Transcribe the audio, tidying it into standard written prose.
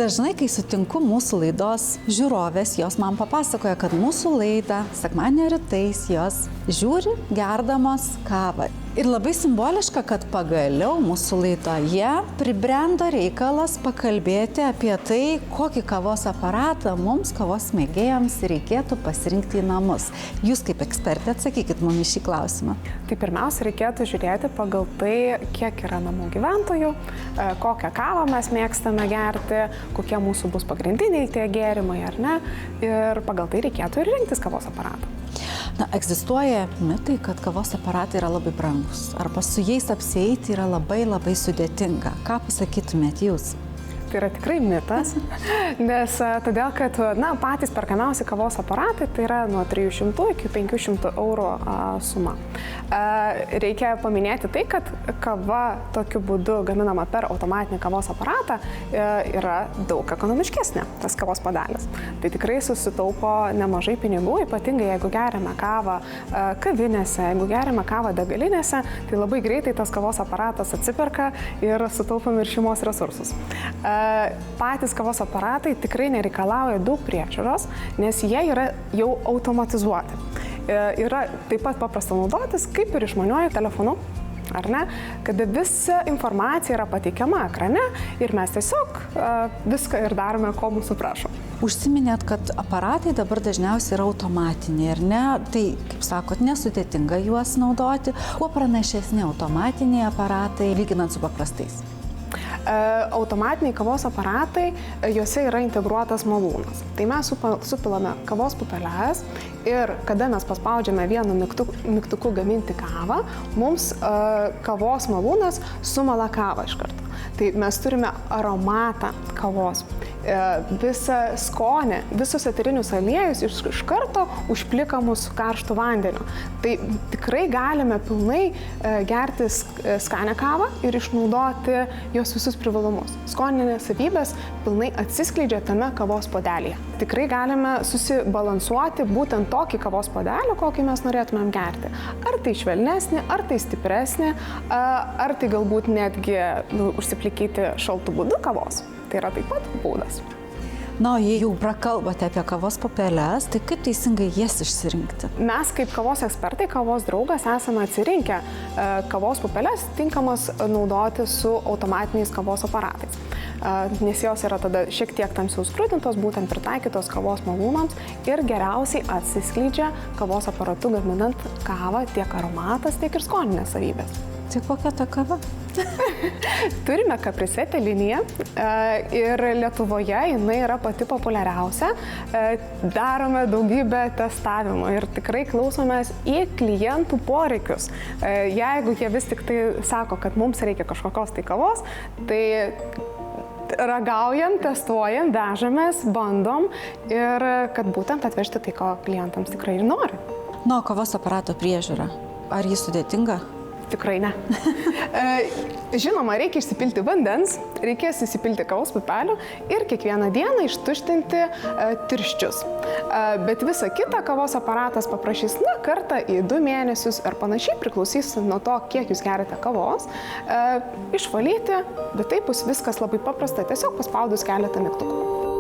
Dažnai, kai sutinku mūsų laidos žiūrovės, jos man papasakoja, kad mūsų laidą sekmadienio rytais jos žiūri gerdamos kavą. Ir labai simboliška, kad pagaliau mūsų laidoje pribrendo reikalas pakalbėti apie tai, kokį kavos aparatą mums, kavos mėgėjams, reikėtų pasirinkti į namus. Jūs kaip ekspertė atsakykit mums į šį klausimą. Tai pirmiausia, reikėtų žiūrėti pagal tai, kiek yra namų gyventojų, kokią kavą mes mėgstame gerti, kokie mūsų bus pagrindiniai tie gėrimai ar ne. Ir pagal tai reikėtų ir rinktis kavos aparatą. Na, egzistuoja mitai, kad kavos aparatai yra labai brangus. Arba su jais apsieiti yra labai sudėtinga. Ką pasakytumėt jūs? Tai yra tikrai mitas, nes todėl, kad patys perkamiausi kavos aparatai tai yra nuo 300 iki 500 eurų suma. Reikia paminėti tai, kad kava tokiu būdu gaminama per automatinį kavos aparatą yra daug ekonomiškesnė, tas kavos puodelis. Tai tikrai susitaupo nemažai pinigų, ypatingai jeigu geriame kavą kavinėse, jeigu geriame kavą degalinėse, tai labai greitai tas kavos aparatas atsiperka ir sutaupom ir šeimos resursus. Patys kavos aparatai tikrai nereikalauja daug priežiūros, nes jie yra jau automatizuoti. Yra taip pat paprasta naudotis, kaip ir išmaniuoju telefonu, ar ne, kada visa informacija yra pateikiama ekrane ir mes tiesiog viską ir darome, ko mūsų prašo. Užsiminėt, kad aparatai dabar dažniausiai yra automatiniai, ar ne? Tai, kaip sakot, nesudėtinga juos naudoti. Kuo pranašesni automatiniai aparatai, lyginant su paprastais? Automatiniai kavos aparatai, juose yra integruotas malūnas. Tai mes supilame kavos pupeles ir kada mes paspaudžiame vienu mygtuku gaminti kavą, mums kavos malūnas sumala kavą iš karto. Tai mes turime aromatą kavos, visą skonį, visus eterinius aliejus iš karto užplikamus karštu vandeniu. Tai tikrai galime pilnai gerti skanią kavą ir išnaudoti jos visus privalumus. Skoninės savybės pilnai atsiskleidžia tame kavos puodelyje. Tikrai galime susibalansuoti būtent tokį kavos puodelį, kokį mes norėtumėm gerti. Ar tai švelnesnį, ar tai stipresnį, ar tai galbūt netgi užsiplikyti šaltu būdu kavos. Tai yra taip pat būdas. Na, jei jau prakalbate apie kavos pupeles, tai kaip teisingai jas išsirinkti? Mes kaip kavos ekspertai, kavos draugas esame atsirinkę kavos pupeles tinkamas naudoti su automatiniais kavos aparatais. Nes jos yra tada šiek tiek tamsiau skrudintos, būtent pritaikytos kavos malūnams ir geriausiai atsiskleidžia kavos aparatu gaminant kavą tiek aromatas, tiek ir skoninės savybės. Tai kokia ta kava? Turime Caprisetė liniją ir Lietuvoje jinai yra pati populiariausia. Darome daugybę testavimų ir tikrai klausomės į klientų poreikius. Jeigu jie vis tik tai sako, kad mums reikia kažkokios tai kavos, tai ragaujam, testuojam, vežamės, bandom ir kad būtent atvežti tai, ko klientams tikrai ir nori. Na, kavos aparato priežiūra. Ar jis sudėtinga? Tikrai ne. Žinoma, reikia išsipilti vandens, reikės įsipilti kavos pupelių ir kiekvieną dieną ištuštinti tirščius. Bet visą kitą kavos aparatas paprašys kartą į 2 mėnesius ar panašiai, priklausys nuo to, kiek jūs geriate kavos, išvalyti, bet taip bus viskas labai paprasta, tiesiog paspaudus keletą mygtukų.